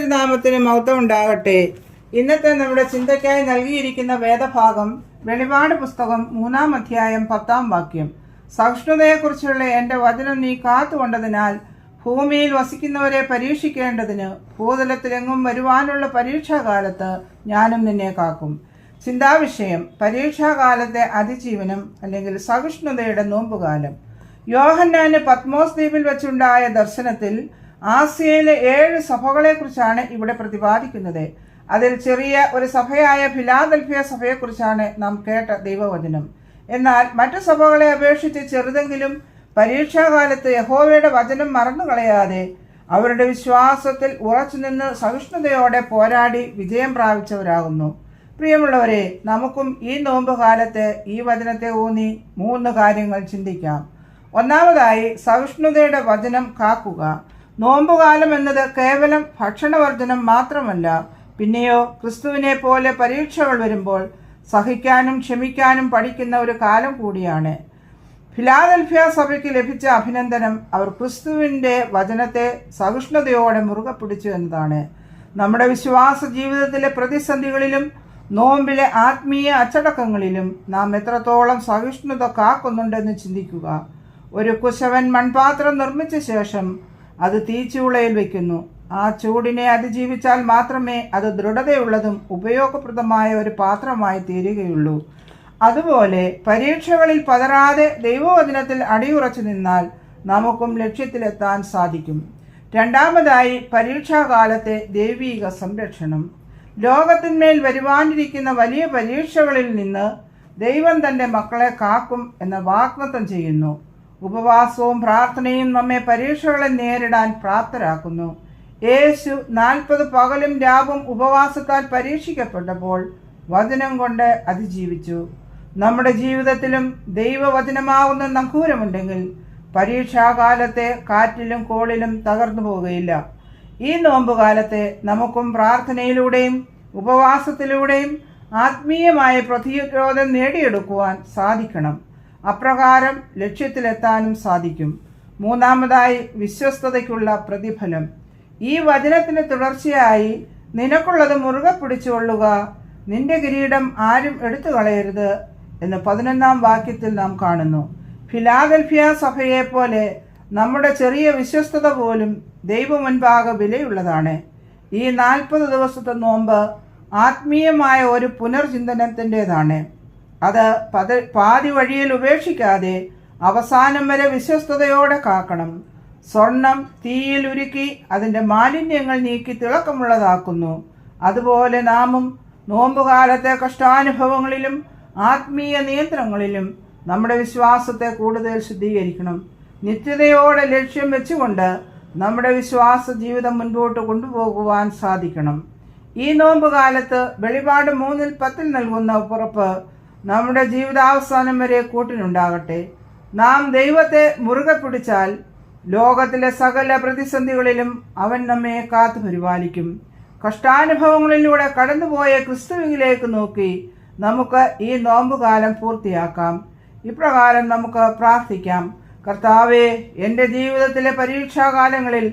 തിരുനാമത്തിന് മഹത്വം ഉണ്ടാകട്ടെ. ഇന്നത്തെ നമ്മുടെ ചിന്തയ്ക്കായി നൽകിയിരിക്കുന്ന വേദഭാഗം വെളിപാട് പുസ്തകം 3-ാം അധ്യായം 10-ാം വാക്യം. സഹിഷ്ണുതയെക്കുറിച്ചുള്ള എൻ്റെ വചനം നീ കാത്തുകൊണ്ടതിനാൽ ഭൂമിയിൽ വസിക്കുന്നവരെ പരീക്ഷിക്കേണ്ടതിന് ഭൂതലത്തിലെങ്ങും വരുവാനുള്ള പരീക്ഷാകാലത്ത് ഞാനും നിന്നെ കാക്കും. ചിന്താവിഷയം: പരീക്ഷാകാലത്തെ അതിജീവനം അല്ലെങ്കിൽ സഹിഷ്ണുതയുടെ നോമ്പുകാലം. യോഹന്നാന് പത്മോസ് ദ്വീപിൽ വെച്ചുണ്ടായ ദർശനത്തിൽ ആസിയയിലെ 7 സഭകളെക്കുറിച്ചാണ് ഇവിടെ പ്രതിപാദിക്കുന്നത്. അതിൽ ചെറിയ ഒരു സഭയായ ഫിലാദൽഫിയ സഭയെക്കുറിച്ചാണ് നാം കേട്ട ദൈവവചനം. എന്നാൽ മറ്റു സഭകളെ അപേക്ഷിച്ച് ചെറുതെങ്കിലും പരീക്ഷാകാലത്ത് യഹോവയുടെ വചനം മറന്നുകളയാതെ അവരുടെ വിശ്വാസത്തിൽ ഉറച്ചുനിന്ന് സഹിഷ്ണുതയോടെ പോരാടി വിജയം പ്രാപിച്ചവരാകുന്നു. പ്രിയമുള്ളവരെ, നമുക്കും ഈ നോമ്പ് കാലത്ത് ഈ വചനത്തെ ഊന്നി 3 കാര്യങ്ങൾ ചിന്തിക്കാം. ഒന്നാമതായി, സഹിഷ്ണുതയുടെ വചനം കാക്കുക. നോമ്പുകാലം എന്നത് കേവലം ഭക്ഷണവർജനം മാത്രമല്ല, പിന്നെയോ ക്രിസ്തുവിനെ പോലെ പരീക്ഷകൾ വരുമ്പോൾ സഹിക്കാനും ക്ഷമിക്കാനും പഠിക്കുന്ന ഒരു കാലം കൂടിയാണ്. ഫിലാദൽഫിയ സഭയ്ക്ക് ലഭിച്ച അഭിനന്ദനം അവർ ക്രിസ്തുവിൻ്റെ വചനത്തെ സഹിഷ്ണുതയോടെ മുറുകെ പിടിച്ചു എന്നതാണ്. നമ്മുടെ വിശ്വാസ ജീവിതത്തിലെ പ്രതിസന്ധികളിലും നോമ്പിലെ ആത്മീയ അച്ചടക്കങ്ങളിലും നാം എത്രത്തോളം സഹിഷ്ണുത കാക്കുന്നുണ്ടെന്ന് ചിന്തിക്കുക. ഒരു കുശവൻ മൺപാത്രം നിർമ്മിച്ച ശേഷം അത് തീച്ചൂളയിൽ വയ്ക്കുന്നു. ആ ചൂടിനെ അതിജീവിച്ചാൽ മാത്രമേ അത് ദൃഢതയുള്ളതും ഉപയോഗപ്രദമായ ഒരു പാത്രമായി തീരുകയുള്ളൂ. അതുപോലെ പരീക്ഷകളിൽ പതറാതെ ദൈവവചനത്തിൽ അടിയുറച്ചു നിന്നാൽ നമുക്കും ലക്ഷ്യത്തിലെത്താൻ സാധിക്കും. രണ്ടാമതായി, പരീക്ഷാകാലത്തെ ദൈവീക സംരക്ഷണം. ലോകത്തിന്മേൽ വരുവാനിരിക്കുന്ന വലിയ പരീക്ഷകളിൽ നിന്ന് ദൈവം തൻ്റെ മക്കളെ കാക്കും എന്ന വാഗ്ദത്തം ചെയ്യുന്നു. ഉപവാസവും പ്രാർത്ഥനയും നമ്മെ പരീക്ഷകളെ നേരിടാൻ പ്രാപ്തരാക്കുന്നു. യേശു 40 പകലും രാവും ഉപവാസത്താൽ പരീക്ഷിക്കപ്പെട്ടപ്പോൾ വചനം കൊണ്ട് അതിജീവിച്ചു. നമ്മുടെ ജീവിതത്തിലും ദൈവവചനമാവുന്ന നങ്കൂരമുണ്ടെങ്കിൽ പരീക്ഷാകാലത്തെ കാറ്റിലും കോളിലും തകർന്നു പോകുകയില്ല. ഈ നോമ്പുകാലത്തെ നമുക്കും പ്രാർത്ഥനയിലൂടെയും ഉപവാസത്തിലൂടെയും ആത്മീയമായ പ്രതിരോധം നേടിയെടുക്കുവാൻ സാധിക്കണം. അപ്രകാരം ലക്ഷ്യത്തിലെത്താനും സാധിക്കും. മൂന്നാമതായി, വിശ്വസ്തതയ്ക്കുള്ള പ്രതിഫലം. ഈ വചനത്തിന് തുടർച്ചയായി നിനക്കുള്ളത് മുറുകെ പിടിച്ചുകൊള്ളുക, നിന്റെ കിരീടം ആരും എടുത്തു കളയരുത് എന്ന് 11-ാം വാക്യത്തിൽ നാം കാണുന്നു. ഫിലാദൽഫിയ സഭയെപ്പോലെ നമ്മുടെ ചെറിയ വിശ്വസ്തത പോലും ദൈവമുൻപാകെ വിലയുള്ളതാണ്. ഈ 40 ദിവസത്തെ നോമ്പ് ആത്മീയമായ ഒരു പുനർചിന്തനത്തിൻ്റെതാണ്. അത് പാതി വഴിയിൽ ഉപേക്ഷിക്കാതെ അവസാനം വരെ വിശ്വസ്തയോടെ കാക്കണം. സ്വർണം തീയിൽ ഉരുക്കി അതിൻ്റെ മാലിന്യങ്ങൾ നീക്കി തിളക്കമുള്ളതാക്കുന്നു. അതുപോലെ നാമും നോമ്പുകാലത്തെ കഷ്ടാനുഭവങ്ങളിലും ആത്മീയ നിയന്ത്രണങ്ങളിലും നമ്മുടെ വിശ്വാസത്തെ കൂടുതൽ ശുദ്ധീകരിക്കണം. നിത്യതയോടെ ലക്ഷ്യം വെച്ചുകൊണ്ട് നമ്മുടെ വിശ്വാസ ജീവിതം മുൻപോട്ട് കൊണ്ടുപോകുവാൻ സാധിക്കണം. ഈ നോമ്പുകാലത്ത് വെളിപാട് 3:10 നൽകുന്ന ഉറപ്പ് നമ്മുടെ ജീവിതാവസാനം വരെ കൂട്ടിനുണ്ടാകട്ടെ. നാം ദൈവത്തെ മുറുകെ പിടിച്ചാൽ ലോകത്തിലെ സകല പ്രതിസന്ധികളിലും അവൻ നമ്മെ കാത്തു പരിപാലിക്കും. കഷ്ടാനുഭവങ്ങളിലൂടെ കടന്നുപോയ ക്രിസ്തുവിലേക്ക് നോക്കി നമുക്ക് ഈ നോമ്പുകാലം പൂർത്തിയാക്കാം. ഇപ്രകാരം നമുക്ക് പ്രാർത്ഥിക്കാം: കർത്താവേ, എൻ്റെ ജീവിതത്തിലെ പരീക്ഷാകാലങ്ങളിൽ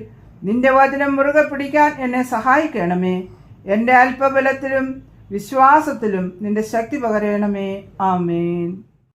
നിന്റെ വചനം മുറുകെ പിടിക്കാൻ എന്നെ സഹായിക്കണമേ. എൻ്റെ അല്പബലത്തിലും വിശ്വാസത്തിലും നിന്റെ ശക്തി പകരണമേ. ആമേൻ.